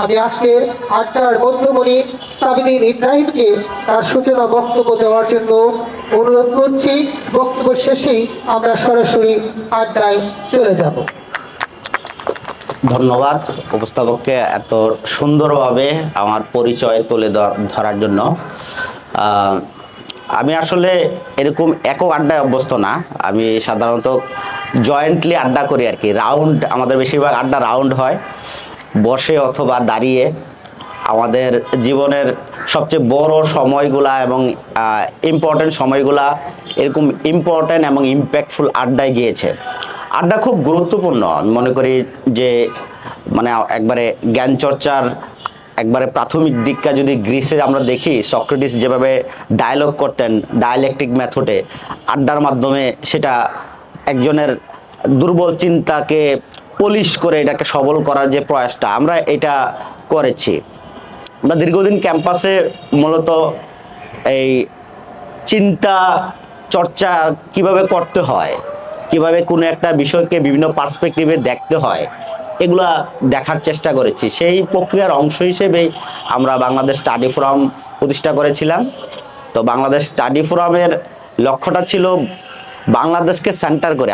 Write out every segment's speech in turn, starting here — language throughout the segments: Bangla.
আমি আজকে আড্ডার বন্ধুমণি সাবিদিন ইব্রাহিমকে তার সূচনা বক্তব্য দেওয়ার জন্য অনুরোধ করছি। বক্তব্য শেষেই আমরা সরাসরি আড্ডায় চলে যাব। ধন্যবাদ উপস্থাপককে এত সুন্দরভাবে আমার পরিচয় তুলে ধরার জন্য। আমি আসলে এরকম একক আড্ডায় অভ্যস্ত না, আমি সাধারণত জয়েন্টলি আড্ডা করি আর কি। রাউন্ড, আমাদের বেশিরভাগ আড্ডা রাউন্ড হয়, বসে অথবা দাঁড়িয়ে। আমাদের জীবনের সবচেয়ে বড় সময়গুলা এবং ইম্পর্টেন্ট সময়গুলা এরকম ইম্পর্টেন্ট এবং ইম্প্যাক্টফুল আড্ডায় গিয়েছে। আড্ডা খুব গুরুত্বপূর্ণ, আমি মনে করি যে মানে একবারে জ্ঞান চর্চার একবারে প্রাথমিক দিকটা যদি গ্রিসে আমরা দেখি, সক্রেটিস যেভাবে ডায়ালগ করতেন ডায়ালেকটিক মেথডে, আড্ডার মাধ্যমে সেটা একজনের দুর্বল চিন্তাকে পলিশ করে এটাকে সবল করার যে প্রয়াসটা, আমরা এটা করেছি। আমরা দীর্ঘদিন ক্যাম্পাসে মূলত এই চিন্তা চর্চা কিভাবে করতে হয়, কিভাবে কোনো একটা বিষয়কে বিভিন্ন পার্সপেক্টিভে দেখতে হয়, এগুলা দেখার চেষ্টা করেছি। সেই প্রক্রিয়ার অংশ হিসেবেই আমরা বাংলাদেশ স্টাডি ফোরাম প্রতিষ্ঠা করেছিলাম। তো বাংলাদেশ স্টাডি ফোরামের লক্ষ্যটা ছিল বাংলাদেশকে সেন্টার করে,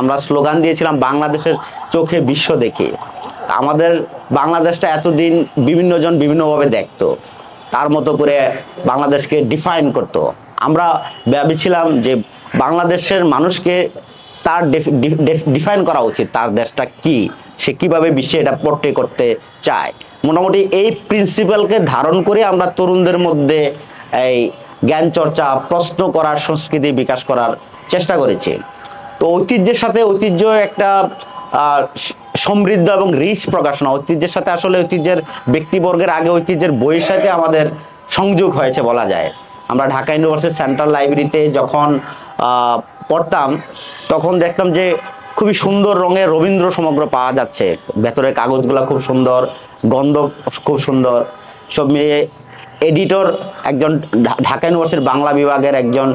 আমরা স্লোগান দিয়েছিলাম বাংলাদেশের চোখে বিশ্ব দেখি। আমাদের বাংলাদেশটা এতদিন বিভিন্ন জন বিভিন্নভাবে দেখতো, তার মতো করে বাংলাদেশকে ডিফাইন করতো। আমরা ভেবেছিলাম যে বাংলাদেশের মানুষকে তার ডিফাইন করা উচিত, তার দেশটা কি, সে কীভাবে বিশ্বে এটা পোর্ট্রে করতে চায়। মোটামুটি এই প্রিন্সিপালকে ধারণ করে আমরা তরুণদের মধ্যে এই জ্ঞান চর্চা, প্রশ্ন করার সংস্কৃতি বিকাশ করার চেষ্টা করেছি। তো ঐতিহ্যের সাথে ঐতিহ্য একটা সমৃদ্ধ এবং রিচ প্রকাশনা। ঐতিহ্যের সাথে আসলে ঐতিহ্যের ব্যক্তিবর্গের আগে ঐতিহ্যের বইয়ের সাথে আমাদের সংযোগ হয়েছে বলা যায়। আমরা ঢাকা ইউনিভার্সিটি সেন্ট্রাল লাইব্রেরিতে যখন পড়তাম তখন দেখতাম যে খুবই সুন্দর রঙের রবীন্দ্র সমগ্র পাওয়া যাচ্ছে, ভেতরের কাগজগুলো খুব সুন্দর, গন্ধ খুব সুন্দর। সব মিলিয়ে এডিটর একজন ঢাকা ইউনিভার্সিটির বাংলা বিভাগের একজন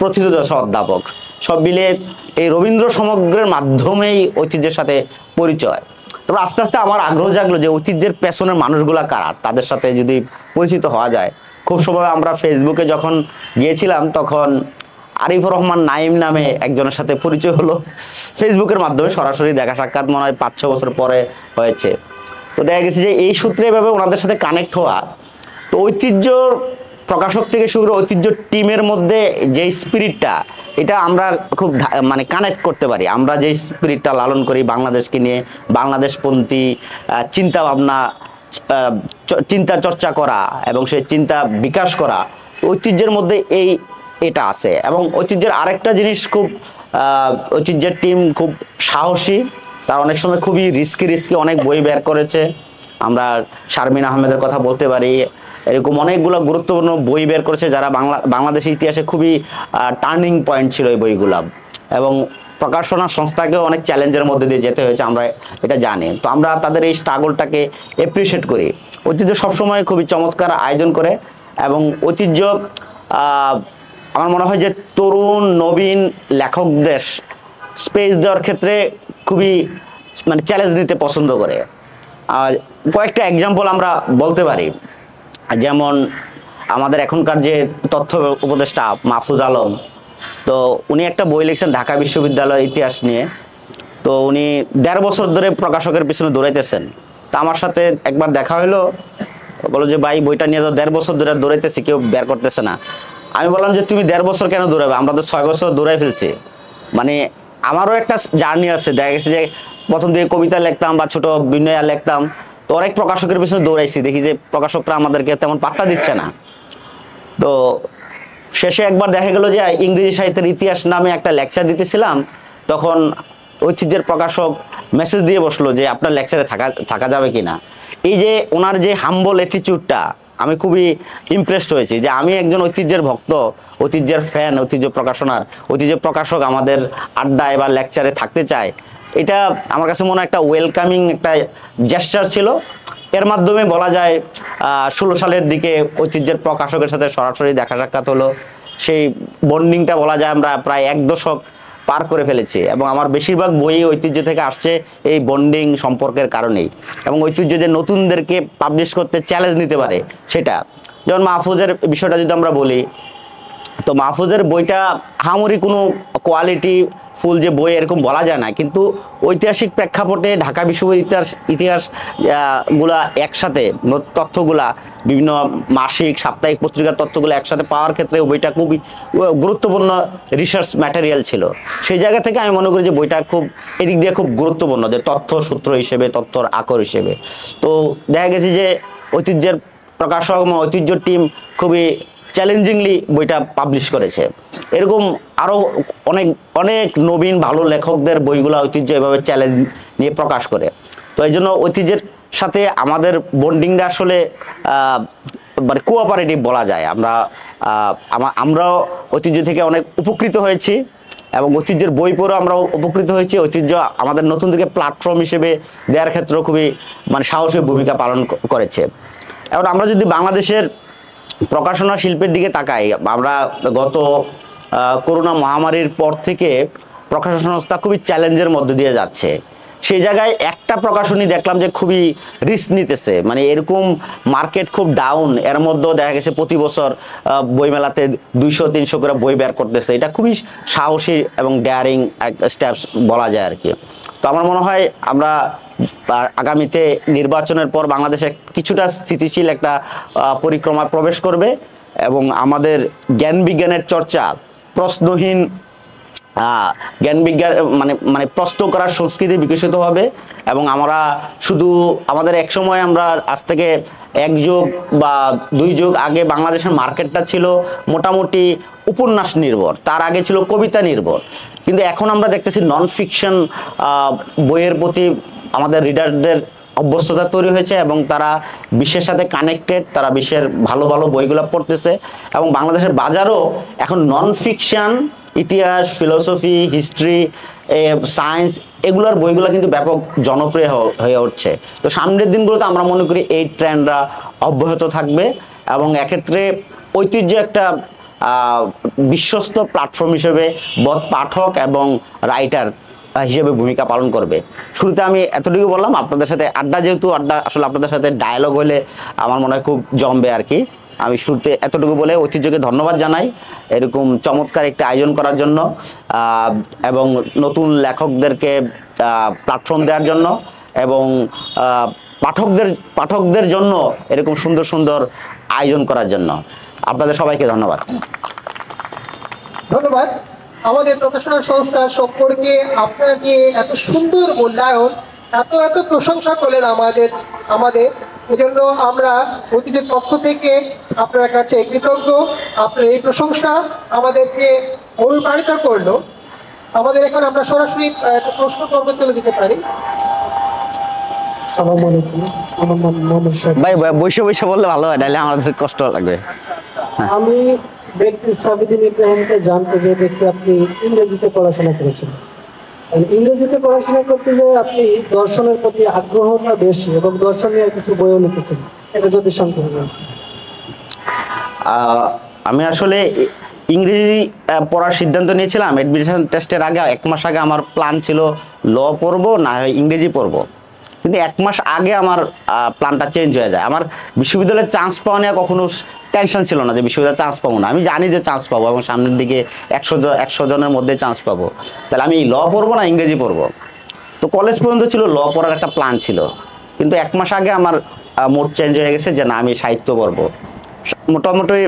প্রথিতযশা অধ্যাপক, সব মিলিয়ে এই রবীন্দ্র সমগ্রের মাধ্যমেই ঐতিহ্যের সাথে পরিচয়। তারপর আস্তে আস্তে আমার আগ্রহ জাগলো যে ঐতিহ্যের পেছনের মানুষগুলা কারা, তাদের সাথে যদি পরিচিত হওয়া যায়। খুব সময় আমরা ফেসবুকে যখন গিয়েছিলাম তখন আরিফুর রহমান নাইম নামে একজনের সাথে পরিচয় হলো ফেসবুকের মাধ্যমে, সরাসরি দেখা সাক্ষাৎ মনে হয় 5-6 বছর পরে হয়েছে। তো দেখা গেছে যে এই সূত্রে এভাবে ওনাদের সাথে কানেক্ট হওয়া। তো ঐতিহ্য প্রকাশক থেকে শুরু করে ঐতিহ্য টিমের মধ্যে যে স্পিরিটটা, এটা আমরা খুব মানে কানেক্ট করতে পারি। আমরা যে স্পিরিটটা লালন করি বাংলাদেশকে নিয়ে, বাংলাদেশপন্থী চিন্তা ভাবনা, চিন্তা চর্চা করা এবং সেই চিন্তা বিকাশ করা, ঐতিহ্যের মধ্যে এটা আছে। এবং ঐতিহ্যের আরেকটা জিনিস খুব, ঐতিহ্যের টিম খুব সাহসী, তার অনেক সময় খুবই রিস্কি অনেক বই বের করেছে। আমরা শারমিন আহমেদের কথা বলতে পারি, এরকম অনেকগুলো গুরুত্বপূর্ণ বই বের করেছে যারা বাংলাদেশের ইতিহাসে খুবই টার্নিং পয়েন্ট ছিল এই বইগুলা। এবং প্রকাশনা সংস্থাকেও অনেক চ্যালেঞ্জের মধ্যে দিয়ে যেতে হয়েছে, আমরা এটা জানি। তো আমরা তাদের এই স্ট্রাগলটাকে অ্যাপ্রিসিয়েট করি। ঐতিহ্য সবসময় খুবই চমৎকার আয়োজন করে এবং ঐতিহ্য আমার মনে হয় যে তরুণ নবীন লেখকদের স্পেস দেওয়ার ক্ষেত্রে খুবই মানে চ্যালেঞ্জ নিতে পছন্দ করে। কয়েকটা এক্সাম্পল আমরা বলতে পারি, যেমন আমাদের এখনকার যে তথ্য উপদেষ্টা মাহফুজ আলম, তো উনি একটা বই লিখছেন ঢাকা বিশ্ববিদ্যালয়ের ইতিহাস নিয়ে। তো উনি 1.5 বছর ধরে প্রকাশকের পিছনে দৌড়াইতেছেন। তা আমার সাথে একবার দেখা হলো, বলো যে ভাই বইটা নিয়ে তো 1.5 বছর ধরে দৌড়াইতেছি, কেউ বের করতেছে না। আমি বললাম যে তুমি 1.5 বছর কেন দৌড়াবে, আমরা তো 6 বছর দৌড়াই ফেলছি। মানে আমারও একটা জার্নি আছে, দেখা গেছে যে প্রথম দিকে কবিতা লিখতাম বা ছোট বিনয়া লিখতাম, তো অনেক প্রকাশকের পিছনে দৌড়াইছি, দেখি যে প্রকাশকরা আমাদেরকে তেমন পাত্তা দিচ্ছে না। তো শেষে একবার দেখা গেল যে ইংরেজি সাহিত্যের ইতিহাস নামে একটা লেকচার দিতেছিলাম, তখন ঐতিহ্যের প্রকাশক মেসেজ দিয়ে বসলো যে আপনার লেকচারে থাকা যাবে কিনা। এই যে ওনার যে হাম্বল অ্যাটিটিউডটা, আমি খুবই ইমপ্রেসড হয়েছি যে আমি একজন ঐতিহ্যের ভক্ত, ঐতিহ্যের ফ্যান, ঐতিহ্য প্রকাশনার, ঐতিহ্য প্রকাশক আমাদের আড্ডায় বা লেকচারে থাকতে চায়। এটা আমার কাছে মনে হয় একটা ওয়েলকামিং একটা জেস্চার ছিল। এর মাধ্যমে বলা যায় 16 সালের দিকে ঐতিহ্যের প্রকাশকের সাথে সরাসরি দেখা সাক্ষাৎ হলো। সেই বন্ডিংটা বলা যায় আমরা প্রায় 1 দশক পার করে ফেলেছি এবং আমার বেশিরভাগ বই ঐতিহ্য থেকে আসছে এই বন্ডিং সম্পর্কের কারণেই, এবং ঐতিহ্য যে নতুনদেরকে পাবলিশ করতে চ্যালেঞ্জ নিতে পারে সেটা। যেমন মাহফুজের বিষয়টা যদি আমরা বলি, তো মাহফুজের বইটা হামরি কোনো কোয়ালিটি ফুল যে বই এরকম বলা যায় না, কিন্তু ঐতিহাসিক প্রেক্ষাপটে ঢাকা বিশ্ববিদ্যালয়ের ইতিহাস গুলা একসাথে তথ্যগুলা বিভিন্ন মাসিক সাপ্তাহিক পত্রিকার তথ্যগুলো একসাথে পাওয়ার ক্ষেত্রে বইটা খুবই গুরুত্বপূর্ণ রিসার্চ ম্যাটেরিয়াল ছিল। সেই জায়গা থেকে আমি মনে করি যে বইটা খুব এদিক দিয়ে খুব গুরুত্বপূর্ণ, যে তথ্য সূত্র হিসেবে, তথ্যর আকর হিসেবে। তো দেখা গেছে যে ঐতিহ্যের প্রকাশক এবং ঐতিহ্য টিম খুবই চ্যালেঞ্জিংলি বইটা পাবলিশ করেছে। এরকম আরও অনেক অনেক নবীন ভালো লেখকদের বইগুলো ঐতিহ্য এভাবে চ্যালেঞ্জ নিয়ে প্রকাশ করে। তো এই জন্য ঐতিহ্যের সাথে আমাদের বন্ডিংটা আসলে মানে কোঅপারেটিভ বলা যায়। আমরাও ঐতিহ্য থেকে অনেক উপকৃত হয়েছি এবং ঐতিহ্যের বই পড়েও আমরা উপকৃত হয়েছি। ঐতিহ্য আমাদের নতুনদেরকে প্ল্যাটফর্ম হিসেবে দেওয়ার ক্ষেত্রেও খুবই মানে সাহসী ভূমিকা পালন করেছে। এখন আমরা যদি বাংলাদেশের প্রকাশনা শিল্পের দিকে তাকাই, আমরা গত করোনা মহামারীর পর থেকে প্রকাশনা সংস্থা খুবই চ্যালেঞ্জের মধ্যে দিয়ে যাচ্ছে। সেই জায়গায় একটা প্রকাশনী দেখলাম যে খুবই রিস্ক নিতেছে, মানে এরকম মার্কেট খুব ডাউন, এর মধ্যেও দেখা গেছে প্রতি বছর বইমেলাতে 200-300 করে বই বের করতেছে। এটা খুবই সাহসী এবং ডেয়ারিং স্টেপস বলা যায় আর কি। তো আমার মনে হয় আমরা আগামীতে নির্বাচনের পর বাংলাদেশে কিছুটা স্থিতিশীল একটা পরিক্রমায় প্রবেশ করবে এবং আমাদের জ্ঞান বিজ্ঞানের চর্চা প্রশ্নহীন জ্ঞান বিজ্ঞান মানে প্রশ্ন করার সংস্কৃতি বিকশিত হবে। এবং আমরা শুধু আমাদের এক সময় আমরা আজ থেকে 1 যুগ বা 2 যুগ আগে বাংলাদেশের মার্কেটটা ছিল মোটামুটি উপন্যাস নির্ভর, তার আগে ছিল কবিতা নির্ভর, কিন্তু এখন আমরা দেখতেছি নন ফিকশন বইয়ের প্রতি আমাদের রিডারদের অভ্যস্ততা তৈরি হয়েছে এবং তারা বিশ্বের সাথে কানেক্টেড, তারা বিশ্বের ভালো ভালো বইগুলো পড়তেছে। এবং বাংলাদেশের বাজারও এখন নন ফিকশন, ইতিহাস, ফিলোসফি, হিস্ট্রি, সায়েন্স এগুলোর বইগুলো কিন্তু ব্যাপক জনপ্রিয় হয়ে উঠছে। তো সামনের দিনগুলোতে আমরা মনে করি এই ট্রেন্ডরা অব্যাহত থাকবে এবং এক্ষেত্রে ঐতিহ্য একটা বিশ্বস্ত প্ল্যাটফর্ম হিসেবে পাঠক এবং রাইটার হিসেবে ভূমিকা পালন করবে। শুরুতে আমি এতটুকু বললাম, আপনাদের সাথে আড্ডা, যেহেতু আড্ডা আসলে আপনাদের সাথে ডায়ালগ হলে আমার মনে হয় খুব জমবে আর কি। আমি শুরুতে এতটুকু বলে ঐতিহ্যকে ধন্যবাদ জানাই এরকম চমৎকার একটা আয়োজন করার জন্য এবং নতুন লেখকদেরকে প্ল্যাটফর্ম দেওয়ার জন্য এবং পাঠকদের জন্য এরকম সুন্দর সুন্দর আয়োজন করার জন্য। আপনাদের সবাইকে ধন্যবাদ। ধন্যবাদ। আমাদের প্রকাশনা সংস্থা সম্পর্কে আপনার যে এত সুন্দর মূল্যায়ন, এত প্রশংসা করলেন আমাদের এজন্য আমরা ঐতিহ্যের পক্ষ থেকে আপনার কাছে কৃতজ্ঞ। আপনার এই প্রশংসা আমাদেরকে অনুপ্রাণিত করলো। আমাদের এখন আমরা সরাসরি একটা প্রশ্ন পর্বে চলে যেতে পারি। আসসালামু আলাইকুম, আমার নাম মোহাম্মদ শাহিদ। ভাই বসে বসে বললে ভালো হয়, নাহলে আমাদের কষ্ট লাগবে। আমি ব্যক্তি সাবিদিন ইব্রাহিমকে জানতে যে দেখি আপনি ইংরেজিতে পড়াশোনা করেছেন। ইংরেজিতে পড়াশোনা করতে যে আপনি দর্শনের প্রতি আগ্রহটা বেশি এবং দর্শন নিয়ে কিছু বইও লিখেছেন, এটা যদি সংক্ষেপে জানেন। আমি আসলে ইংরেজি পড়ার সিদ্ধান্ত নিয়েছিলাম অ্যাডমিশন টেস্টের আগে। 1 মাস আগে আমার প্ল্যান ছিল ল পড়বো না ইংরেজি পড়বো, কিন্তু 1 মাস আগে আমার প্ল্যানটা চেঞ্জ হয়ে যায়। আমার বিশ্ববিদ্যালয়ে চান্স পাওয়া নিয়ে কখনো টেনশন ছিল না যে বিশ্ববিদ্যালয়ে চান্স পাবো না, আমি জানি যে চান্স পাবো এবং সামনের দিকে 100 জনের মধ্যে চান্স পাবো। তাহলে আমি ল পড়বো না ইংরেজি পড়বো। তো কলেজ পর্যন্ত ছিল ল পড়ার একটা প্ল্যান ছিল, কিন্তু 1 মাস আগে আমার মোড চেঞ্জ হয়ে গেছে যে না আমি সাহিত্য পড়বো। মোটামুটি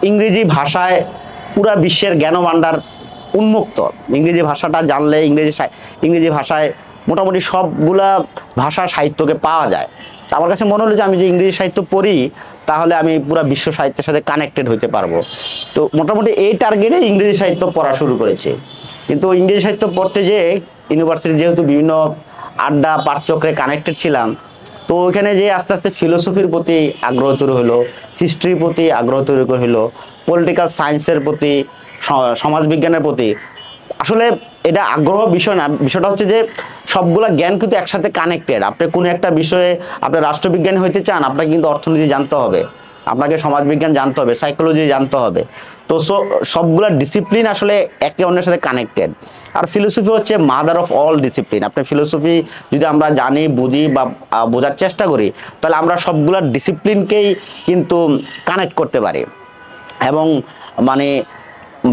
ইংরেজি ভাষায় পুরা বিশ্বের জ্ঞানভাণ্ডার উন্মুক্ত। ইংরেজি ভাষাটা জানলে ইংরেজি ভাষায় মোটামুটি সবগুলা ভাষা সাহিত্যকে পাওয়া যায়। আমার কাছে মনে হলো যে আমি যে ইংরেজি সাহিত্য পড়ি তাহলে আমি পুরো বিশ্ব সাহিত্যের সাথে কানেক্টেড হতে পারবো। তো মোটামুটি এই টার্গেটে ইংরেজি সাহিত্য পড়া শুরু করেছি। কিন্তু ইংরেজি সাহিত্য পড়তে যেয়ে ইউনিভার্সিটি যেহেতু বিভিন্ন আড্ডা পাঠচক্রে কানেক্টেড ছিলাম, তো ওইখানে যে আস্তে আস্তে ফিলোসফির প্রতি আগ্রহ তৈরি হলো, হিস্ট্রির প্রতি আগ্রহ তৈরি হলো, পলিটিক্যাল সায়েন্সের প্রতি, সমাজবিজ্ঞানের প্রতি। আসলে এটা আগ্রহ বিষয় না, বিষয়টা হচ্ছে যে সবগুলা জ্ঞান কিন্তু একসাথে কানেক্টেড। আপনি কোনো একটা বিষয়ে আপনি রাষ্ট্রবিজ্ঞানী হইতে চান, আপনাকে কিন্তু অর্থনীতি জানতে হবে। আপনাকে সমাজবিজ্ঞান জানতে হবে, সাইকোলজি জানতে হবে। তো সবগুলা ডিসিপ্লিন আসলে একে অন্যের সাথে কানেক্টেড। আর ফিলোসফি হচ্ছে মাদার অফ অল ডিসিপ্লিন। আপনি ফিলোসফি যদি আমরা জানি, বুঝি বা বোঝার চেষ্টা করি, তাহলে আমরা সবগুলা ডিসিপ্লিনকেই কিন্তু কানেক্ট করতে পারি। এবং মানে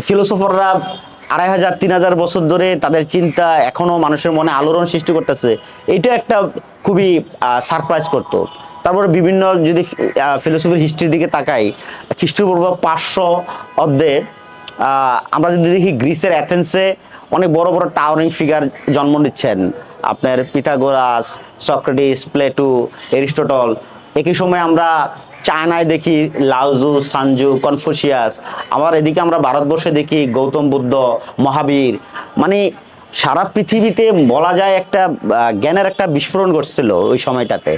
ফিলোসফাররা 2500-3000 বছর ধরে তাদের চিন্তা এখনো মানুষের মনে আলোড়ন সৃষ্টি করতেছে, এটা একটা খুবই সারপ্রাইজ করতো। তারপরে বিভিন্ন যদি ফিলোসফির হিস্ট্রির দিকে তাকাই, খ্রিস্টপূর্ব 500 অব্দে আমরা যদি দেখি গ্রিসের অ্যাথেন্সে অনেক বড় বড় টাওয়ারিং ফিগার জন্ম নিচ্ছেন, আপনার পিথাগোরাস, সক্রেটিস, প্লেটো, এরিস্টটল। একই সময় আমরা চায়নায় দেখি লাওজু, সানজু, কনফুসিয়াস। আবার এদিকে আমরা ভারতবর্ষে দেখি গৌতম বুদ্ধ, মহাবীর। মানে সারা পৃথিবীতে বলা যায় একটা জ্ঞানের একটা বিস্ফোরণ ঘটছিল ওই সময়টাতে।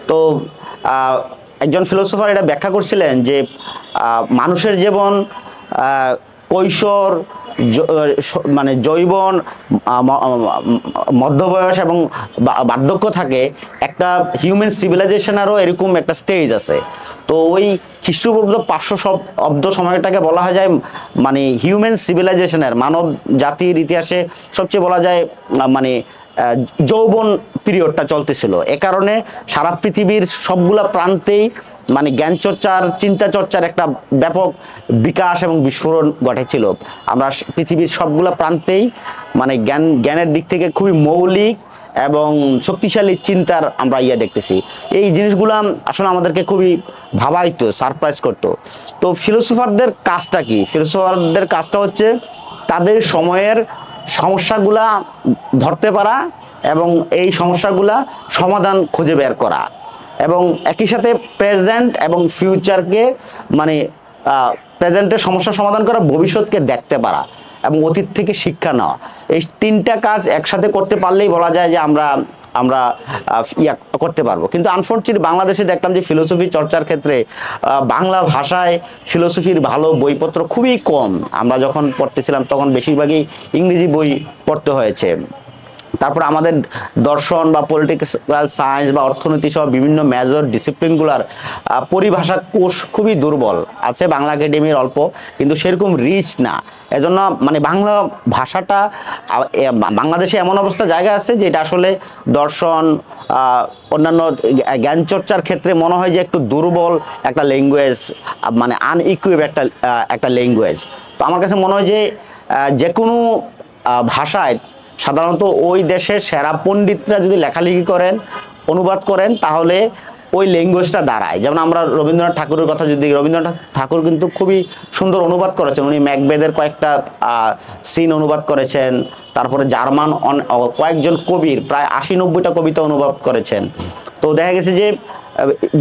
তো একজন ফিলোসফার এটা ব্যাখ্যা করছিলেন যে মানুষের জীবন কৈশোর, মানে যৌবন, মধ্যবয়স এবং বার্ধক্য থাকে, একটা হিউম্যান সিভিলাইজেশনেরও এরকম একটা স্টেজ আছে। তো ওই খ্রিস্টপূর্ব 500 অব্দ সময়টাকে বলা হয় যায় মানে হিউম্যান সিভিলাইজেশনের, মানব জাতির ইতিহাসে সবচেয়ে বলা যায় মানে যৌবন পিরিয়ডটা চলতেছিল। এ কারণে সারা পৃথিবীর সবগুলা প্রান্তেই মানে জ্ঞান চর্চার, চিন্তা চর্চার একটা ব্যাপক বিকাশ এবং বিস্ফোরণ ঘটেছিল। আমরা পৃথিবীর সবগুলা প্রান্তেই মানে জ্ঞানের দিক থেকে খুবই মৌলিক এবং শক্তিশালী চিন্তার আমরা দেখতেছি। এই জিনিসগুলো আসলে আমাদেরকে খুবই ভাবাইতো, সারপ্রাইজ করতো। তো ফিলোসফারদের কাজটা কি? ফিলোসফারদের কাজটা হচ্ছে তাদের সময়ের সমস্যাগুলা ধরতে পারা এবং এই সমস্যাগুলা সমাধান খুঁজে বের করা, এবং একই সাথে প্রেজেন্ট এবং ফিউচারকে মানে প্রেজেন্টের সমস্যা সমাধান করা, ভবিষ্যৎকে দেখতে পারা এবং অতীত থেকে শিক্ষা নেওয়া। এই তিনটা কাজ একসাথে করতে পারলেই বলা যায় যে আমরা করতে পারবো। কিন্তু আনফর্চুনেটলি বাংলাদেশে দেখলাম যে ফিলোসফি চর্চার ক্ষেত্রে বাংলা ভাষায় ফিলোসফির ভালো বইপত্র খুবই কম। আমরা যখন পড়তেছিলাম তখন বেশিরভাগই ইংরেজি বই পড়তে হয়েছে। তারপর আমাদের দর্শন বা পলিটিক্যাল সায়েন্স বা অর্থনীতি সহ বিভিন্ন মেজর ডিসিপ্লিনগুলোর পরিভাষা কোষ খুবই দুর্বল আছে। বাংলা একাডেমির অল্প, কিন্তু সেরকম রিচ না। এজন্য মানে বাংলা ভাষাটা বাংলাদেশে এমন অবস্থা জায়গা আছে যে এটা আসলে দর্শন, অন্যান্য জ্ঞান চর্চার ক্ষেত্রে মনে হয় যে একটু দুর্বল একটা ল্যাঙ্গুয়েজ, মানে আনইকুইপ একটা ল্যাঙ্গুয়েজ। তো আমার কাছে মনে হয় যে কোনো ভাষায় সাধারণত ওই দেশের সেরা পণ্ডিতরা যদি লেখালেখি করেন, অনুবাদ করেন, তাহলে ওই ল্যাঙ্গুয়েজটা দাঁড়ায়। যেমন আমরা রবীন্দ্রনাথ ঠাকুরের কথা যদি, রবীন্দ্রনাথ ঠাকুর কিন্তু খুবই সুন্দর অনুবাদ করেছেন। উনি ম্যাকবেথের কয়েকটা সিন অনুবাদ করেছেন। তারপরে জার্মান কয়েকজন কবির প্রায় 80-90টা কবিতা অনুবাদ করেছেন। তো দেখা গেছে যে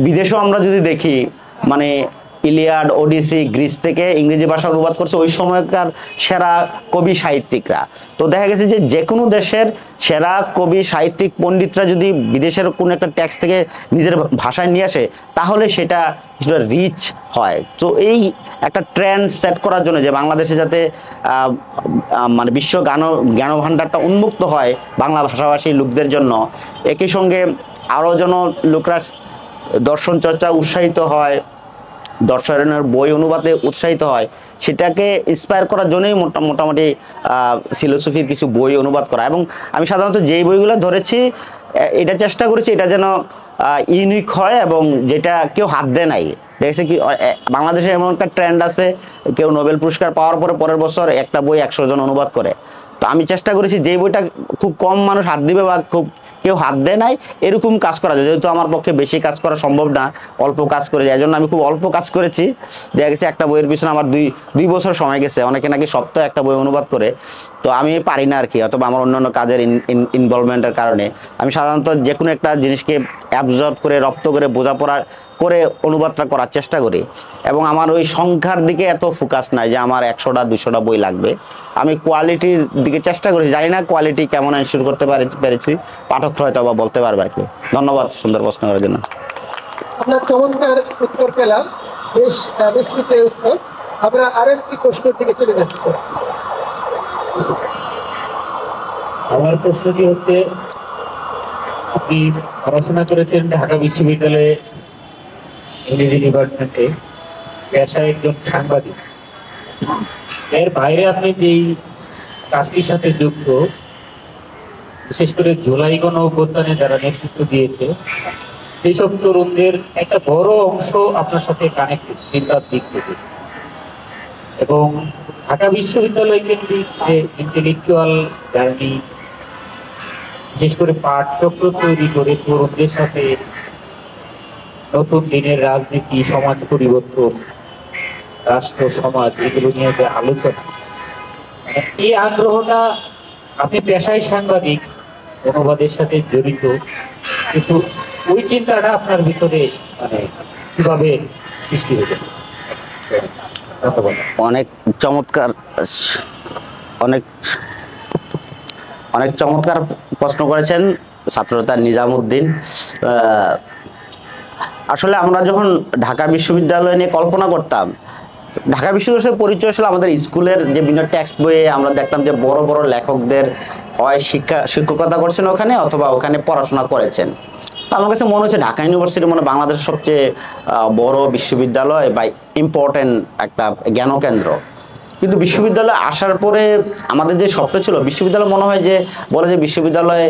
বিদেশেও আমরা যদি দেখি, মানে ইলিয়াড, ওডিসি গ্রিস থেকে ইংরেজি ভাষা অনুবাদ করছে ওই সময়কার সেরা কবি সাহিত্যিকরা। তো দেখা গেছে যে কোনো দেশের সেরা কবি সাহিত্যিক পণ্ডিতরা যদি বিদেশের কোনো একটা টেক্সট থেকে নিজের ভাষায় নিয়ে আসে, তাহলে সেটা রিচ হয়। তো এই একটা ট্রেন্ড সেট করার জন্য যে বাংলাদেশে যাতে মানে বিশ্ব জ্ঞান ভাণ্ডারটা উন্মুক্ত হয় বাংলা ভাষাভাষী লোকদের জন্য, একই সঙ্গে আরও যেন লোকরা দর্শন চর্চা উৎসাহিত হয়, দর্শনের বই অনুবাদে উৎসাহিত হয়, সেটাকে ইন্সপায়ার করার জন্যই মোটামুটি ফিলোসফির কিছু বই অনুবাদ করা। এবং আমি সাধারণত যেই বইগুলো ধরেছি এটা চেষ্টা করেছি এটা যেন ইউনিক হয় এবং যেটা কেউ হাত দেয় নাই। দেখেছে কি বাংলাদেশে এমন একটা ট্রেন্ড আছে, কেউ নোবেল পুরস্কার পাওয়ার পরের বছর একটা বই 100 জন অনুবাদ করে। তো আমি চেষ্টা করেছি যে বইটা খুব কম মানুষ হাত দিবে বা খুব কেউ হাত দেয় নাই এরকম কাজ করা যায়। যেহেতু আমার পক্ষে বেশি কাজ করা সম্ভব না, অল্প কাজ করে যায়, এই জন্য আমি খুব অল্প কাজ করেছি। দেখা গেছে একটা বইয়ের পিছনে আমার দুই বছর সময় গেছে। অনেকে নাকি সপ্তাহে একটা বই অনুবাদ করে, তো আমি পারি না আর কি, অথবা আমার অন্যান্য কাজের ইনভলভমেন্টের কারণে। আমি সাধারণত যে কোনো একটা জিনিসকে অ্যাবজর্ব করে, রপ্ত করে, বোঝাপড়া করে অনুবাদটা করার চেষ্টা করি। এবং আমার ওই সংখ্যার দিকে এত ফোকাস নাই যে আমার 100টা 200টা বই লাগবে। আমি কোয়ালিটির দিকে চেষ্টা করেছি। জানি না কোয়ালিটি কেমন এনশিওর করতে পেরেছি, পাঠক হয়তো বা বলতে পারবে আর কি। ধন্যবাদ সুন্দর প্রশ্ন করার জন্য। আমরা চমৎকার উত্তর পেলাম, বেশ বিস্তৃত উত্তর। আমরা আরেকটি প্রশ্নের দিকে চলে যাচ্ছি। আমার প্রশ্নটি হচ্ছে, আপনি পড়াশোনা করেছেন ঢাকা বিশ্ববিদ্যালয়ে ইংরেজি ডিপার্টমেন্টে, পেশায় একজন সাংবাদিক। এর বাইরে আপনি যেই কাজটির সাথে যুক্ত, বিশেষ করে জুলাই গণ অভ্যুত্থানে যারা নেতৃত্ব দিয়েছে সেই সব তরুণদের একটা বড় অংশ আপনার সাথে কানেক্টেড চিন্তার দিক থেকে। এবং ঢাকা বিশ্ববিদ্যালয় কেন্দ্রিক যে ইন্টেলেকচুয়াল জার্নি, বিশেষ করে পাঠচক্র তৈরি করে তরুণদের সাথে নতুন দিনের রাজনীতি, সমাজ পরিবর্তন, রাষ্ট্র সমাজ, এগুলো নিয়ে যে আলোচনা, এই আগ্রহটা, আপনি পেশায় সাংবাদিক, অনুবাদের সাথে জড়িত, কিন্তু ওই চিন্তাটা আপনার ভিতরে মানে কিভাবে সৃষ্টি হয়েছে? ধন্যবাদ। অনেক চমৎকার, অনেক অনেক চমৎকার প্রশ্ন করেছেন ছাত্রনেতা নিজামুদ্দিন। আসলে আমরা যখন ঢাকা বিশ্ববিদ্যালয় নিয়ে কল্পনা করতাম, ঢাকা বিশ্ববিদ্যালয়ের পরিচয় ছিল আমাদের স্কুলের যে বিভিন্ন টেক্সট বইয়ে আমরা দেখতাম যে বড় বড় লেখকদের হয় শিক্ষকতা করছেন ওখানে, অথবা ওখানে পড়াশোনা করেছেন। তো আমার কাছে মনে হচ্ছে ঢাকা ইউনিভার্সিটি মনে বাংলাদেশের সবচেয়ে বড় বিশ্ববিদ্যালয় বা ইম্পর্টেন্ট একটা জ্ঞানকেন্দ্র। কিন্তু বিশ্ববিদ্যালয়ে আসার পরে আমাদের যে স্বপ্ন ছিল, বিশ্ববিদ্যালয় মনে হয় যে বলে যে বিশ্ববিদ্যালয়ে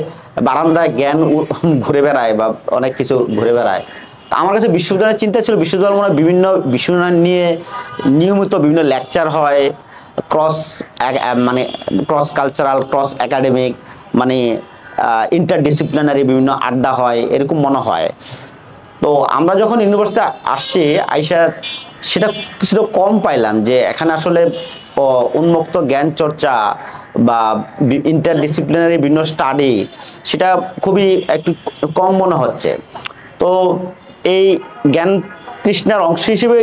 বারান্দায় জ্ঞান ঘুরে বেড়ায় বা অনেক কিছু ঘুরে বেড়ায়। আমার কাছে বিশ্ববিদ্যালয়ের চিন্তা ছিল বিশ্ববিদ্যালয় মনে হয় বিভিন্ন বিষয় নিয়ে নিয়মিত বিভিন্ন লেকচার হয়, ক্রস কালচারাল, ক্রস একাডেমিক, মানে ইন্টারডিসিপ্লিনারি বিভিন্ন আড্ডা হয়, এরকম মনে হয়। তো আমরা যখন ইউনিভার্সিটিতে আসছি আইসা সেটা কিছুটা কম পাইলাম, যে এখানে আসলে উন্মুক্ত জ্ঞান চর্চা বা ইন্টারডিসিপ্লিনারি বিভিন্ন স্টাডি সেটা খুবই একটু কম মনে হচ্ছে। তো এই জ্ঞান তৃষ্ণার অংশ হিসেবে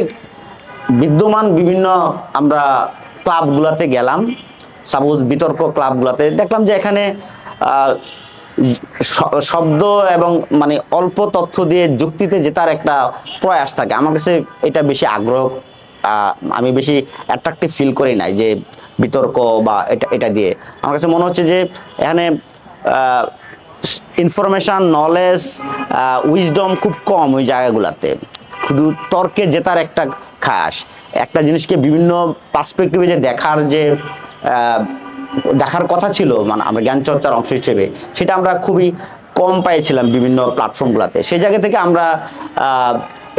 বিদ্যমান বিভিন্ন আমরা ক্লাবগুলোতে গেলাম, সাপোজ বিতর্ক ক্লাবগুলোতে দেখলাম যে এখানে শব্দ এবং মানে অল্প তথ্য দিয়ে যুক্তিতে জেতার একটা প্রয়াস থাকে। আমার কাছে এটা বেশি আগ্রহ, আমি বেশি অ্যাট্রাকটিভ ফিল করি নাই যে বিতর্ক বা এটা দিয়ে। আমার কাছে মনে হচ্ছে যে এখানে ইনফরমেশান, নলেজ, উইজডম খুব কম ওই জায়গাগুলোতে। শুধু তর্কে জেতার একটা খাস, একটা জিনিসকে বিভিন্ন পার্সপেক্টিভে যে দেখার কথা ছিল, মানে আমরা জ্ঞান চর্চার অংশ হিসেবে, সেটা আমরা খুবই কম পাইছিলাম বিভিন্ন প্ল্যাটফর্মগুলোতে। সেই জায়গা থেকে আমরা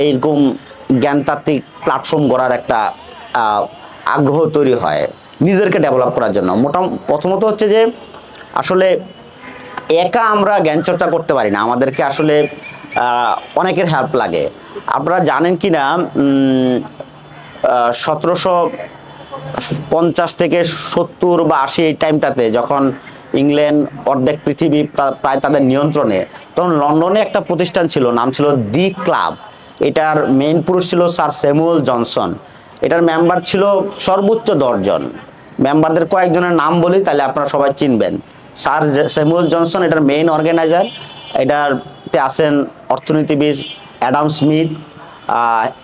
এইরকম জ্ঞানতাত্ত্বিক প্ল্যাটফর্ম গড়ার একটা আগ্রহ তৈরি হয় নিজেদেরকে ডেভেলপ করার জন্য। প্রথমত হচ্ছে যে আসলে একা আমরা জ্ঞান চর্চা করতে পারি না, আমাদেরকে আসলে অনেকের হেল্প লাগে। আপনারা জানেন কি না 1750 থেকে 70 বা 80 এই টাইমটাতে যখন ইংল্যান্ড অর্ধেক পৃথিবী প্রায় তাদের নিয়ন্ত্রণে, তখন লন্ডনে একটা প্রতিষ্ঠান ছিল, নাম ছিল দি ক্লাব। এটার মেইন পুরুষ ছিল স্যার স্যামুয়েল জনসন। এটার মেম্বার ছিল সর্বোচ্চ 10 জন। মেম্বারদের কয়েকজনের নাম বলি, তাহলে আপনারা সবাই চিনবেন। স্যার স্যামুয়েল জনসন এটার মেইন অর্গানাইজার। এটারতে আছেন অর্থনীতিবিদ অ্যাডাম স্মিথ,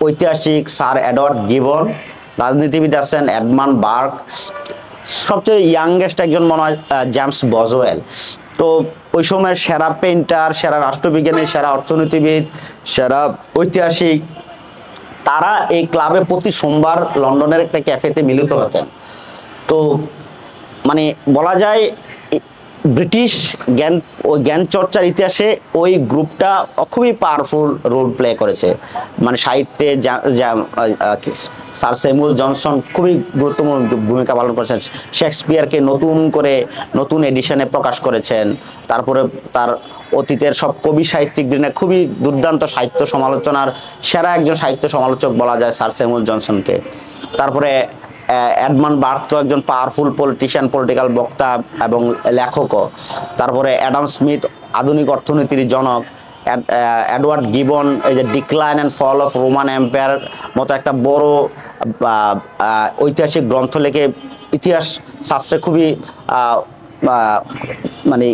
ঐতিহাসিক স্যার এডওয়ার্ড গিবন, রাজনীতিবিদ আছেন এডমান্ড বার্ক, সবচেয়ে ইয়াংগেস্ট একজন মনে হয় জেমস বজওয়েল। তো ওই সময়ের সেরা পেইন্টার, সেরা রাষ্ট্রবিজ্ঞানী, সেরা অর্থনীতিবিদ, সেরা ঐতিহাসিক, তারা এই ক্লাবে প্রতি সোমবার লন্ডনের একটা ক্যাফেতে মিলিত হতেন। তো মানে বলা যায় ব্রিটিশ জ্ঞান চর্চার ইতিহাসে ওই গ্রুপটা খুবই পাওয়ারফুল রোল প্লে করেছে। মানে সাহিত্যে স্যার স্যামুয়েল জনসন খুবই গুরুত্বপূর্ণ ভূমিকা পালন করেছেন। শেক্সপিয়ারকে নতুন এডিশনে প্রকাশ করেছেন। তারপরে তার অতীতের সব কবি সাহিত্যিকদের নিয়ে খুবই দুর্দান্ত সাহিত্য সমালোচনার সেরা একজন সাহিত্য সমালোচক বলা যায় স্যার স্যামুয়েল জনসনকে। তারপরে এডমান্ড বার্ক তো একজন পাওয়ারফুল পলিটিশিয়ান, পলিটিক্যাল বক্তা এবং লেখকও। তারপরে অ্যাডাম স্মিথ আধুনিক অর্থনীতির জনক। এডওয়ার্ড গিবন এই যে decline and fall of Roman Empire মতো একটা বড় ঐতিহাসিক গ্রন্থ লিখে ইতিহাস শাস্ত্রে খুবই মানে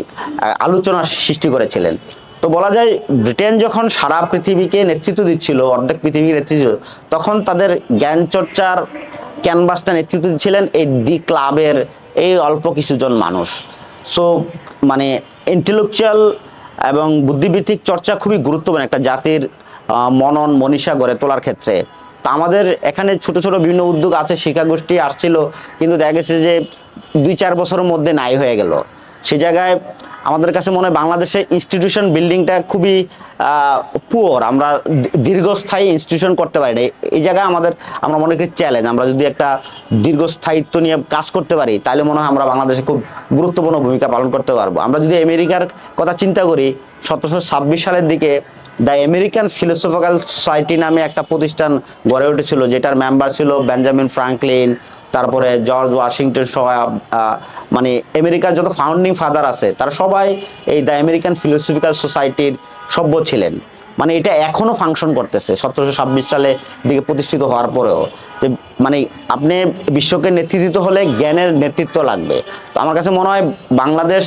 আলোচনা সৃষ্টি করেছিলেন। তো বলা যায় ব্রিটেন যখন সারা পৃথিবীকে নেতৃত্ব দিচ্ছিল, অর্ধেক পৃথিবীকে নেতৃত্ব, তখন তাদের জ্ঞান চর্চার ক্যানভাসটা নেতৃত্ব দিচ্ছিলেন এই দি ক্লাবের এই অল্প কিছুজন মানুষ। সো মানে ইন্টেলেকচুয়াল এবং বুদ্ধিবৃত্তিক চর্চা খুবই গুরুত্বপূর্ণ একটা জাতির মনন মনীষা গড়ে তোলার ক্ষেত্রে। তো আমাদের এখানে ছোট ছোট বিভিন্ন উদ্যোগ আছে, শিক্ষাগোষ্ঠী আসছিল, কিন্তু দেখা গেছে যে 2-4 বছরের মধ্যে নাই হয়ে গেল। সেই জায়গায় আমাদের কাছে মনে হয় বাংলাদেশে ইনস্টিটিউশন বিল্ডিংটা খুবই পুয়ার, আমরা দীর্ঘস্থায়ী ইনস্টিটিউশন করতে পারি না। এই জায়গায় আমরা মনে করি চ্যালেঞ্জ, আমরা যদি একটা দীর্ঘস্থায়িত্ব নিয়ে কাজ করতে পারি তাহলে মনে হয় আমরা বাংলাদেশে খুব গুরুত্বপূর্ণ ভূমিকা পালন করতে পারবো। আমরা যদি আমেরিকার কথা চিন্তা করি, 1726 সালের দিকে দ্য আমেরিকান ফিলোসফিক্যাল সোসাইটি নামে একটা প্রতিষ্ঠান গড়ে উঠেছিল, যেটার মেম্বার ছিল বেঞ্জামিন ফ্রাঙ্কলিন, তারপরে জর্জ ওয়াশিংটন সহ মানে আমেরিকার যত ফাউন্ডিং ফাদার আছে তারা সবাই এই দ্য আমেরিকান ফিলোসফিক্যাল সোসাইটির সভ্য ছিলেন। মানে এটা এখনও ফাংশন করতেছে 1726 সালে দিকে প্রতিষ্ঠিত হওয়ার পরেও। যে মানে আপনি বিশ্বকে নেতৃত্ব হলে জ্ঞানের নেতৃত্ব লাগবে। তো আমার কাছে মনে হয় বাংলাদেশ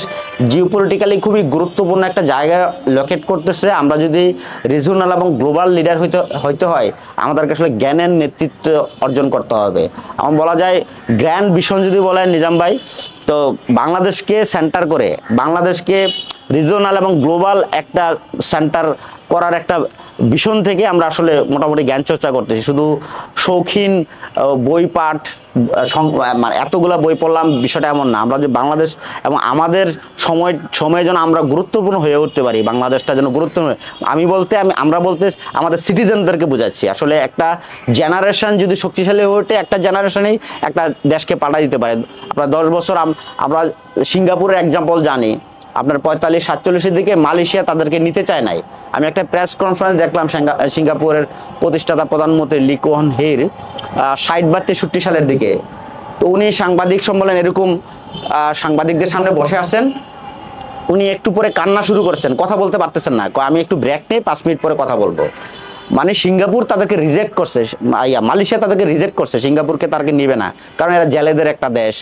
জিওপলিটিক্যালি খুবই গুরুত্বপূর্ণ একটা জায়গা লোকেট করতেছে। আমরা যদি রিজিওনাল এবং গ্লোবাল লিডার হইতে হয়, আমাদেরকে আসলে জ্ঞানের নেতৃত্ব অর্জন করতে হবে। আমার বলা যায় গ্র্যান্ড ভিশন যদি বলেন নিজাম ভাই, তো বাংলাদেশকে সেন্টার করে, বাংলাদেশকে রিজিওনাল এবং গ্লোবাল একটা সেন্টার করার একটা ভিশন থেকে আমরা আসলে মোটামুটি জ্ঞান চর্চা করতেছি। শুধু শৌখিন বই পাঠ মানে এতগুলা বই পড়লাম বিষয়টা এমন না। আমরা যে বাংলাদেশ এবং আমাদের সময়ে যেন আমরা গুরুত্বপূর্ণ হয়ে উঠতে পারি, বাংলাদেশটা যেন গুরুত্বপূর্ণ, আমরা বলতে আমাদের সিটিজেনদেরকে বোঝাচ্ছি। আসলে একটা জেনারেশন যদি শক্তিশালী হয়ে ওঠে, একটা জেনারেশনেই একটা দেশকে পাল্টা দিতে পারে। আপনার 10 বছর আমরা সিঙ্গাপুরের এক্সাম্পল জানি, আপনার 45-47-এর দিকে মালয়েশিয়া তাদেরকে নিতে চায় নাই। আমি একটা প্রেস কনফারেন্স দেখলাম সিঙ্গাপুরের প্রতিষ্ঠাতা প্রধানমন্ত্রী লি কুয়ান হের 60 বা 63 সালের দিকে। তো উনি সাংবাদিক সম্মেলন এরকম সাংবাদিকদের সামনে বসে আছেন, উনি একটু পরে কান্না শুরু করেছেন, কথা বলতে পারতেছেন না, আমি একটু ব্রেক নিয়ে 5 মিনিট পরে কথা বলবো। মানে সিঙ্গাপুর তাদেরকে রিজেক্ট করছে, মালয়েশিয়া তাদেরকে রিজেক্ট করছে, সিঙ্গাপুরকে তাদেরকে নিবে না, কারণ এরা জেলেদের একটা দেশ,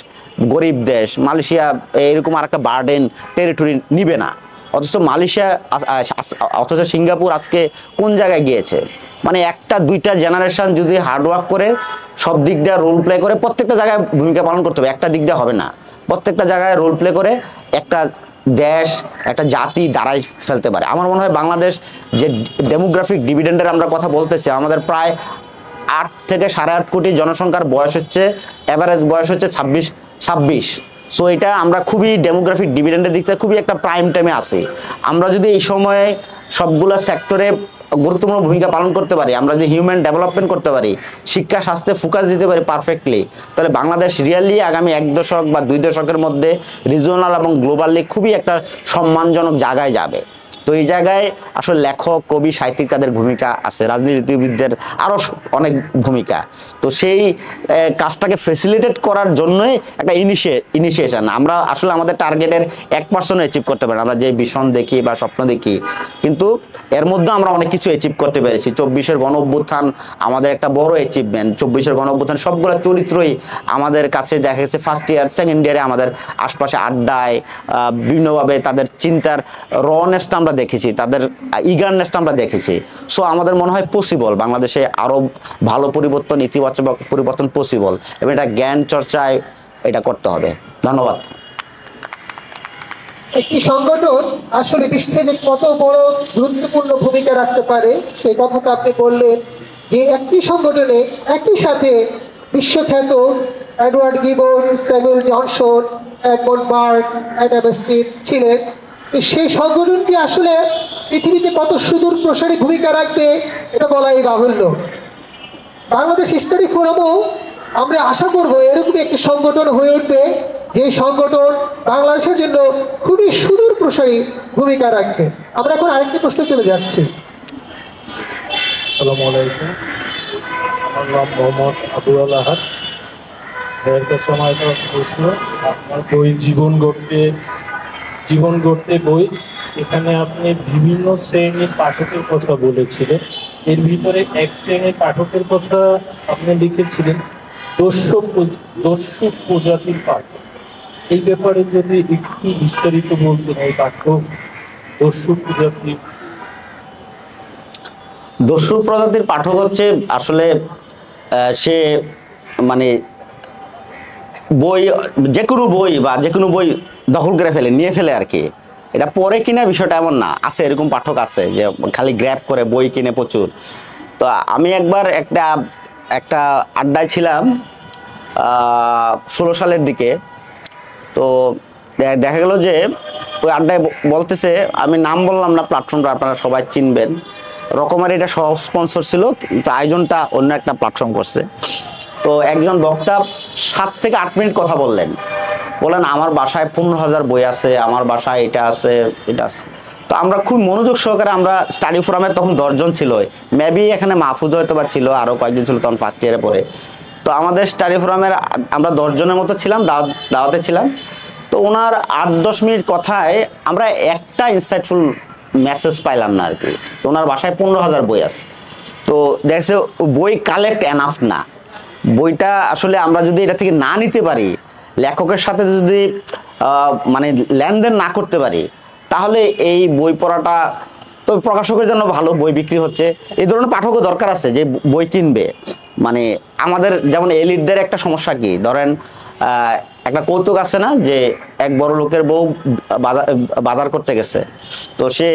গরিব দেশ। মালয়েশিয়া এরকম আর একটা বার্ডেন টেরিটরি নিবে না। অথচ সিঙ্গাপুর আজকে কোন জায়গায় গিয়েছে? মানে 1-2টা জেনারেশন যদি হার্ডওয়ার্ক করে, সব দিক দিয়ে রোল প্লে করে, প্রত্যেকটা জায়গায় ভূমিকা পালন করতে হবে, একটা দিক দিয়ে হবে না। প্রত্যেকটা জায়গায় রোল প্লে করে একটা দেশ, একটা জাতি দাঁড়ায় ফেলতে পারে। আমার মনে হয় বাংলাদেশ যে ডেমোগ্রাফিক ডিভিডেন্ডের আমরা কথা বলতেছি, আমাদের প্রায় 8 থেকে 8.5 কোটি জনসংখ্যার বয়স হচ্ছে, এভারেজ বয়স হচ্ছে 26। সো এটা আমরা খুবই ডেমোগ্রাফিক ডিভিডেন্ডের দিক থেকে খুবই একটা প্রাইম টাইমে আছি। আমরা যদি এই সময়ে সবগুলো সেক্টরে গুরুত্বপূর্ণ ভূমিকা পালন করতে পারি, আমরা যদি হিউম্যান ডেভেলপমেন্ট করতে পারি, শিক্ষা স্বাস্থ্যে ফোকাস দিতে পারি পারফেক্টলি, তাহলে বাংলাদেশ রিয়েলি আগামী 1 দশক বা 2 দশকের মধ্যে রিজিওনাল এবং গ্লোবালি খুবই একটা সম্মানজনক জায়গায় যাবে। তো এই জায়গায় আসলে লেখক, কবি, সাহিত্যিক তাদের ভূমিকা আছে, রাজনীতিবিদদের আরও অনেক ভূমিকা। তো সেই কাজটাকে ফেসিলিটেট করার জন্যই একটা ইনিশিয়েশন। আমরা আসলে আমাদের টার্গেটের 1% অ্যাচিভ করতে পারি, আমরা যে ভিশন দেখি বা স্বপ্ন দেখি, কিন্তু এর মধ্যে আমরা অনেক কিছু অ্যাচিভ করতে পেরেছি। 24-এর গণ অভ্যুত্থান আমাদের একটা বড় অ্যাচিভমেন্ট। 24-এর গণ অভ্যুত্থান সবগুলো চরিত্রই আমাদের কাছে দেখা গেছে ফার্স্ট ইয়ার সেকেন্ড ইয়ারে আমাদের আশপাশে আড্ডায় বিভিন্নভাবে তাদের চিন্তার রনেসটা আমরা দেখেছি, তাদের ইগারনেসটা আমরা দেখেছি। সো আমাদের মনে হয় পসিবল, বাংলাদেশে আরও ভালো পরিবর্তন, ইতিবাচক পরিবর্তন পসিবল, এবং এটা জ্ঞান চর্চায় এটা করতে হবে। ধন্যবাদ। একটি সংগঠন আসলে বিশ্বে যে কত বড় গুরুত্বপূর্ণ ভূমিকা রাখতে পারে সেই কথাটা আপনি বললেন, যে একটি সংগঠনে একই সাথে বিশ্বখ্যাত Edward Gibbon, Samuel Johnson, Edmund Burke, Adam Smith ছিলেন। সেই সংগঠনটি আসলে পৃথিবীতে কত সুদূর প্রসারী ভূমিকা রাখবে এটা বলাই বাহুল্য। বাংলাদেশ হিস্টোরি ফোরামও আমরা আশা করব এরকম একটি সংগঠন হয়ে উঠবে, যে সংগঠন বাংলাদেশের জন্য খুবই সুদূর প্রসারী ভূমিকা রাখবে। আমরা এখন আরেকটি প্রশ্ন চলে যাচ্ছি। আসসালামু আলাইকুম, আমার নাম মোহাম্মদ আবুল আহাদ। এর কাছে আমার একটা প্রশ্ন, আপনার বই জীবন গড়তে বই, এখানে আপনি বিভিন্ন শ্রেণীর পাঠকের কথা বলেছিলেন। এর ভিতরে এক শ্রেণীর পাঠকের কথা আপনি লিখেছিলেন দস্যু প্রজাতির পাঠক। এই ব্যাপারে যদি একটু বিস্তারিত বলতেন, এই পাঠক দস্যু প্রজাতির পাঠক হচ্ছে আসলে সে মানে বই, যে কোনো বই দখল করে ফেলে, নিয়ে ফেলে আর কি। এটা পরে কিনা বিষয়টা এমন না, আছে এরকম পাঠক আছে যে খালি গ্র্যাব করে বই কিনে প্রচুর। তো আমি একবার একটা আড্ডায় ছিলাম 16 সালের দিকে। তো দেখা গেল যে ওই আড্ডায় বলতেছে, আমি নাম বললাম না, প্ল্যাটফর্মটা আপনারা সবাই চিনবেন, রকমারি এটা সহ স্পন্সর ছিল, কিন্তু আয়োজনটা অন্য একটা প্ল্যাটফর্ম করছে। তো একজন বক্তা 7 থেকে 8 মিনিট কথা বললেন আমার বাসায় 15,000 বই আছে, আমার বাসায় এটা আছে এটা আছে। তো আমরা খুব মনোযোগ সহকারে, আমরা স্টাডি ফোরামের তখন 10 জন ছিল, মেবি এখানে মাহফুজ হয়তো বা ছিল, আরও কয়েকজন ছিল তখন ফার্স্ট ইয়ারে পড়ে। তো আমাদের স্টাডি ফোরামের আমরা 10 জনের মতো ছিলাম, দাওয়াতে ছিলাম। তো ওনার 8-10 মিনিট কথায় আমরা একটা ইনসাইটফুল মেসেজ পাইলাম না আর কি। তো ওনার বাসায় 15,000 বই আছে। তো দেখছে বই কালেক্ট এনাফ না, বইটা আসলে আমরা যদি এটা থেকে না নিতে পারি, লেখকের সাথে যদি মানে লেনদেন না করতে পারি, তাহলে এই বই পড়াটা তো প্রকাশকের জন্য ভালো, বই বিক্রি হচ্ছে, এই ধরনের পাঠকও দরকার আছে যে বই কিনবে। মানে আমাদের যেমন এলিটদের একটা সমস্যা কি, ধরেন একটা কৌতুক আছে না যে এক বড় লোকের বউ বাজার করতে গেছে, তো সে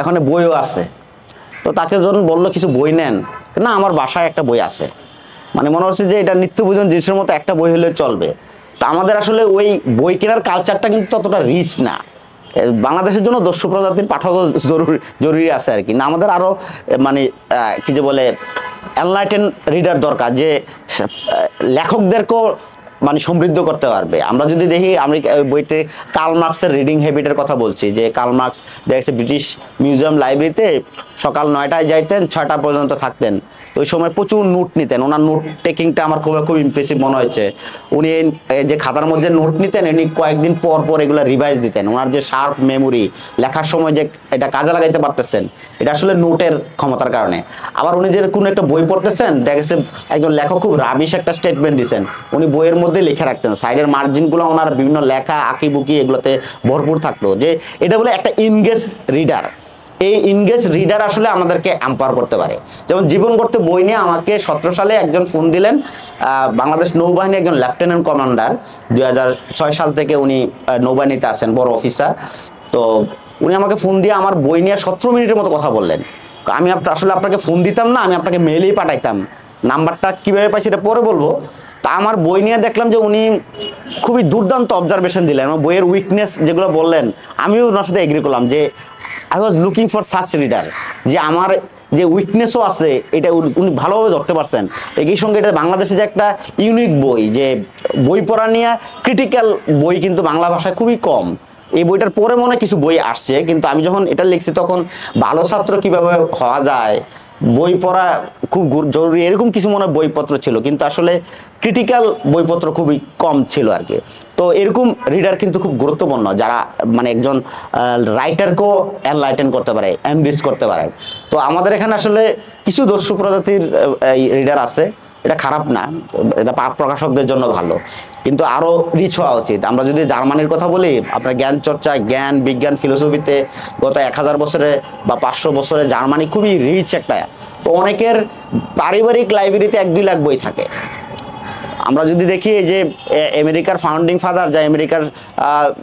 এখানে বইও আছে, তো তাকে যখন বললো কিছু বই নেন, না আমার বাসায় একটা বই আছে, মানে মনে হচ্ছে যে এটা নিত্য প্রয়োজন জিনিসের মতো একটা বই হলে চলবে। তো আমাদের আসলে ওই বই কেনার কালচারটা কিন্তু ততটা রিচ না। বাংলাদেশের জন্য দস্যু প্রজাতির পাঠকও জরুরি আছে আর কি, না আমাদের আরও মানে কি যে বলে এনলাইটেন রিডার দরকার, যে লেখকদেরকেও মানে সমৃদ্ধ করতে পারবে। আমরা যদি দেখি, আমি বইতে কার্ল মার্কসের রিডিং হ্যাবিটের কথা বলছি, যে কার্ল মার্কস দেখছে ব্রিটিশ মিউজিয়াম লাইব্রেরিতে সকাল 9টায় যাইতেন, 6টা পর্যন্ত থাকতেন। ওই সময় প্রচুর নোট নিতেন, ওনার নোট টেকিংটা আমার খুব ইমপ্রেসিভ মনে হয়েছে। উনি যে খাতার মধ্যে নোট নিতেন, উনি কয়েকদিন পর পর এগুলো রিভাইজ দিতেন। ওনার যে শার্প মেমোরি, লেখার সময় যে এটা কাজে লাগাইতে পারতেছেন, এটা আসলে নোটের ক্ষমতার কারণে। আবার উনি যে কোনো একটা বই পড়তেছেন, দেখেছে একজন লেখক খুব রাবিশ একটা স্টেটমেন্ট দিচ্ছেন, উনি বইয়ের মধ্যে লিখে রাখতেন, সাইডের মার্জিনগুলো ওনার বিভিন্ন লেখা আঁকিবুকি এগুলোতে ভরপুর থাকতো, যে এটা বলে একটা ইনগেজ রিডার। এই ইনগেজ রিডার আসলে আমাদেরকে এম্পাওয়ার করতে পারে। যেমন জীবন গড়তে বই নিয়ে আমাকে 17 সালে একজন ফোন দিলেন, বাংলাদেশ নৌবাহিনী একজন লেফটেন্যান্ট কমান্ডার, 2006 সাল থেকে উনি নৌবাহিনীতে আছেন, বড় অফিসার। তো উনি আমাকে ফোন দিয়ে আমার বই নিয়ে 17 মিনিটের মতো কথা বললেন। আমি আসলে আপনাকে ফোন দিতাম না, আমি আপনাকে মেইলেই পাঠাইতাম, নাম্বারটা কীভাবে পাইছি এটা পরে বলবো। তা আমার বই নিয়ে দেখলাম যে উনি খুবই দুর্দান্ত অবজারভেশন দিলেন, বইয়ের উইকনেস যেগুলো বললেন আমিও ওনার সাথে এগ্রি করলাম, যে I was looking for such reader, যে আমার যে উইকনেসও আছে এটা উনি ভালোভাবে ধরতে পারছেন। একই সঙ্গে এটা বাংলাদেশে যে একটা ইউনিক বই, যে বই পড়া নিয়ে ক্রিটিক্যাল বই কিন্তু বাংলা ভাষায় খুবই কম। এই বইটার পরে মনে কিছু বই আসছে, কিন্তু আমি যখন এটা লিখছি তখন ভালো ছাত্র কিভাবে হওয়া যায়, বই পড়া খুব জরুরি, এরকম কিছু মনে বইপত্র ছিল, কিন্তু আসলে ক্রিটিক্যাল বইপত্র খুবই কম ছিল আর কি। তো এরকম রিডার কিন্তু খুব গুরুত্বপূর্ণ, যারা মানে একজন রাইটারকেও এনলাইটেন করতে পারে, এনরিচ করতে পারে। তো আমাদের এখানে আসলে কিছু দস্যু প্রজাতির রিডার আছে, এটা খারাপ না, এটা প্রকাশকদের জন্য ভালো, কিন্তু আরও রিচ হওয়া উচিত। আমরা যদি জার্মানির কথা বলি, আপনার জ্ঞান চর্চা, জ্ঞান বিজ্ঞান ফিলোসফিতে গত 1000 বছরে বা 500 বছরে জার্মানি খুবই রিচ একটা। তো অনেকের পারিবারিক লাইব্রেরিতে 1-2 লাখ বই থাকে। আমরা যদি দেখি যে আমেরিকার ফাউন্ডিং ফাদার, যা আমেরিকার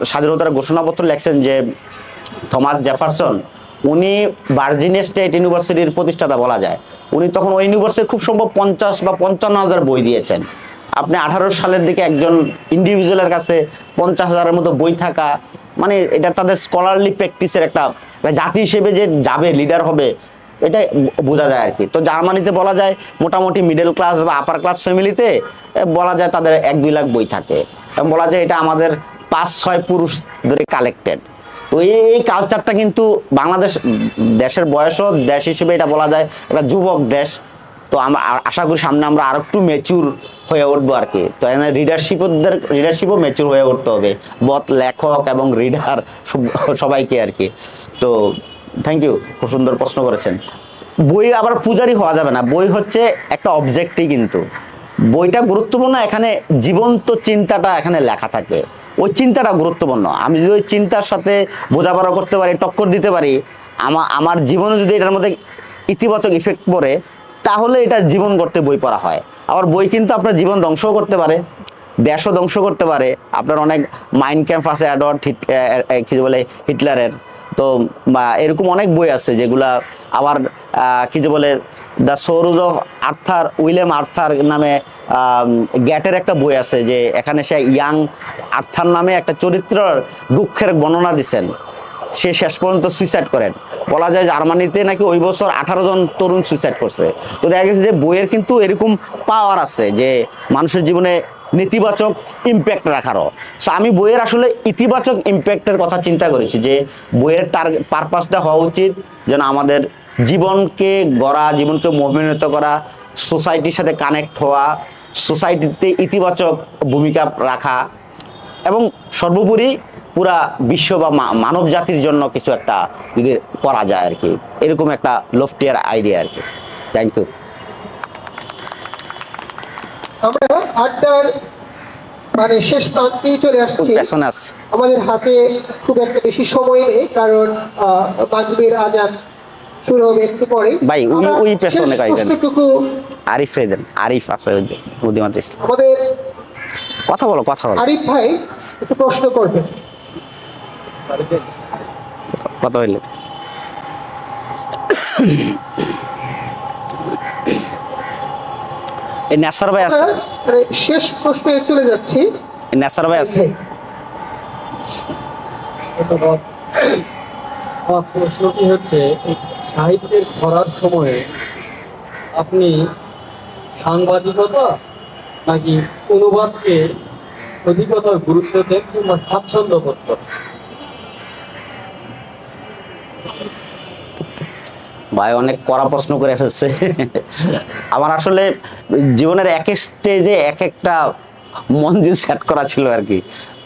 স্বাধীনতার ঘোষণাপত্র লেখছেন, যে থমাস জেফারসন, উনি ভার্জিনিয়া স্টেট ইউনিভার্সিটির প্রতিষ্ঠাতা বলা যায়। উনি তখন ওই ইউনিভার্সিটি খুব সম্ভব 50 বা 55,000 বই দিয়েছেন। আপনি 18 সালের দিকে একজন ইন্ডিভিজুয়ালের কাছে 50,000-এর মতো বই থাকা, মানে এটা তাদের স্কলারলি প্র্যাকটিসের একটা জাতি হিসেবে যে যাবে, লিডার হবে, এটা বোঝা যায় আর কি। তো জার্মানিতে বলা যায় মোটামুটি মিডল ক্লাস বা আপার ক্লাস ফ্যামিলিতে বলা যায় তাদের 1-2 লাখ বই থাকে, এবং বলা যায় এটা আমাদের 5-6 পুরুষ ধরে কালেক্টেড। তো এই কালচারটা কিন্তু বাংলাদেশ দেশের বয়সও দেশ হিসেবে এটা বলা যায় একটা যুবক দেশ। তো আমরা আশা করি সামনে আমরা আর একটু ম্যাচুর হয়ে উঠবো আর কি। তো এখানে লিডারশিপও ম্যাচুর হয়ে উঠতে হবে, বথ লেখক এবং রিডার সবাইকে আর কি। তো থ্যাংক ইউ, খুব সুন্দর প্রশ্ন করেছেন। বই আবার পূজারি হওয়া যাবে না, বই হচ্ছে একটা অবজেক্টই, কিন্তু বইটা গুরুত্বপূর্ণ, এখানে জীবন্ত চিন্তাটা এখানে লেখা থাকে, ওই চিন্তাটা গুরুত্বপূর্ণ। আমি যদি ওই চিন্তার সাথে বোঝাপড়া করতে পারি, টক্কর দিতে পারি, আমার জীবনে যদি এটার মধ্যে ইতিবাচক ইফেক্ট পড়ে, তাহলে এটা জীবন গড়তে বই পড়া হয়। আবার বই কিন্তু আপনার জীবন ধ্বংসও করতে পারে। দেশও ধ্বংস করতে পারে। আপনার অনেক মাইন্ড ক্যাম্প আছে অ্যাডওয়ার্ড কি বলে হিটলারের, তো এরকম অনেক বই আছে যেগুলা আবার কি যে বলে the Soros of Arthur, William Arthur নামে গ্যাটের একটা বই আছে, যে এখানে সে ইয়াং আর্থার নামে একটা চরিত্রের দুঃখের বর্ণনা দিচ্ছেন। সে শেষ পর্যন্ত সুইসাইড করেন। বলা যায় জার্মানিতে নাকি ওই বছর 18 জন তরুণ সুইসাইড করছে। তো দেখা গেছে যে বইয়ের কিন্তু এরকম পাওয়ার আছে যে মানুষের জীবনে নেতিবাচক ইম্প্যাক্ট রাখারও। সো আমি বইয়ের আসলে ইতিবাচক ইম্প্যাক্টের কথা চিন্তা করেছি, যে বইয়ের পারপাসটা হওয়া উচিত যেন আমাদের জীবনকে গড়া, জীবনকে মহিমান্বিত করা, সোসাইটির সাথে কানেক্ট হওয়া, সোসাইটিতে ইতিবাচক ভূমিকা রাখা, এবং সর্বোপরি পুরা বিশ্ব বা মানব জাতির জন্য কিছু একটা যদি করা যায় আর কি, এরকম একটা লফটিয়ার আইডিয়া আর কি। Thank you. আমরা আড্ডার মানে শেষ প্রান্তেই চলে আসছি। আমাদের হাতে খুব একটা বেশি সময় নেই, কারণ মাগরিবের আজান শুরু হবে একটু পরে। ভাই ওই পেছনে প্রশ্নটুকু আরিফ রে দেন, আরিফ আছে ওই যে বুদ্ধিমান ইসলাম। আমাদের কথা বলো। আরিফ ভাই একটু প্রশ্ন করবেন। কথা হইলে এই নেসার ভাই আছে, শেষ প্রশ্নে চলে যাচ্ছি। নেসার ভাই আছে। প্রশ্নটি হচ্ছে, সাহিত্যের পড়ার সময়ে আপনি সাংবাদিকতা নাকি অনুবাদকে অধিকতর গুরুত্ব দেন কিংবা স্বাচ্ছন্দ্য বোধ করেন? ভাই অনেক কড়া প্রশ্ন করে ফেলছে। আমার আসলে জীবনের এক স্টেজে এক একটা মঞ্জিল সেট করা ছিল আর কি।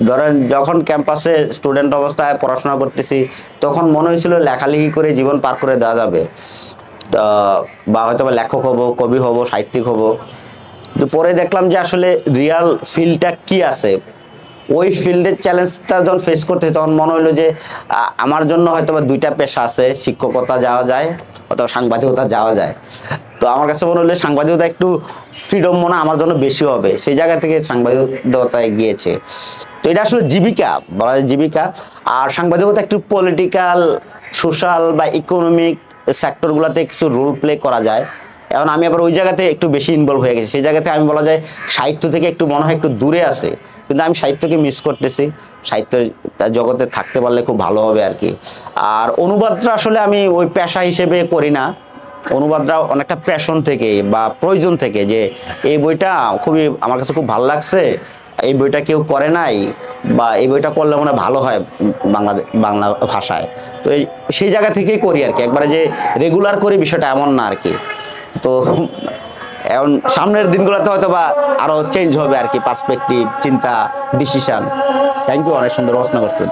ধরেন যখন ক্যাম্পাসে স্টুডেন্ট অবস্থায় পড়াশোনা করতেছি, তখন মনে হয়েছিল লেখালেখি করে জীবন পার করে দেওয়া যাবে, বা হয়তো বা লেখক হব, কবি হব, সাহিত্যিক হব। তো পরে দেখলাম যে আসলে রিয়াল ফিল্ডটা কি আছে, ওই ফিল্ডের চ্যালেঞ্জটা যখন ফেস করতে, তখন মনে হলো যে আমার জন্য হয়তো বা দুইটা পেশা আছে, শিক্ষকতা যাওয়া যায় অথবা সাংবাদিকতা যাওয়া যায়। তো আমার কাছে মনে হলো সাংবাদিকতা একটু ফ্রিডম মনে আমার জন্য বেশি হবে, সেই জায়গা থেকে সাংবাদিকতায় গিয়েছে। তো এটা আসলে জীবিকা, বলা যায় জীবিকা। আর সাংবাদিকতা একটু পলিটিক্যাল, সোশ্যাল বা ইকোনমিক সেক্টরগুলোতে কিছু রোল প্লে করা যায়। এখন আমি আবার ওই জায়গাতে একটু বেশি ইনভলভ হয়ে গেছি, সেই জায়গাতে আমি বলা যায় সাহিত্য থেকে একটু মনে হয় একটু দূরে আছে, কিন্তু আমি সাহিত্যকে মিস করতেছি। সাহিত্য জগতে থাকতে পারলে খুব ভালো হবে আর কি। আর অনুবাদটা আসলে আমি ওই পেশা হিসেবে করি না, অনুবাদটা অনেকটা প্যাশন থেকে বা প্রয়োজন থেকে, যে এই বইটা খুবই আমার কাছে খুব ভালো লাগছে, এই বইটা কেউ করে নাই, বা এই বইটা করলে মনে ভালো হয় বাংলা ভাষায়। তো সেই জায়গা থেকেই করি আর কি, একবারে যে রেগুলার করি বিষয়টা এমন না আর কি। তো এখন সামনের দিনগুলোতে হয়তো বা আরো চেঞ্জ হবে আর কি, পার্সপেক্টিভ, চিন্তা, ডিসিশন। থ্যাংক ইউ, অনেক সুন্দর প্রশ্ন করছেন।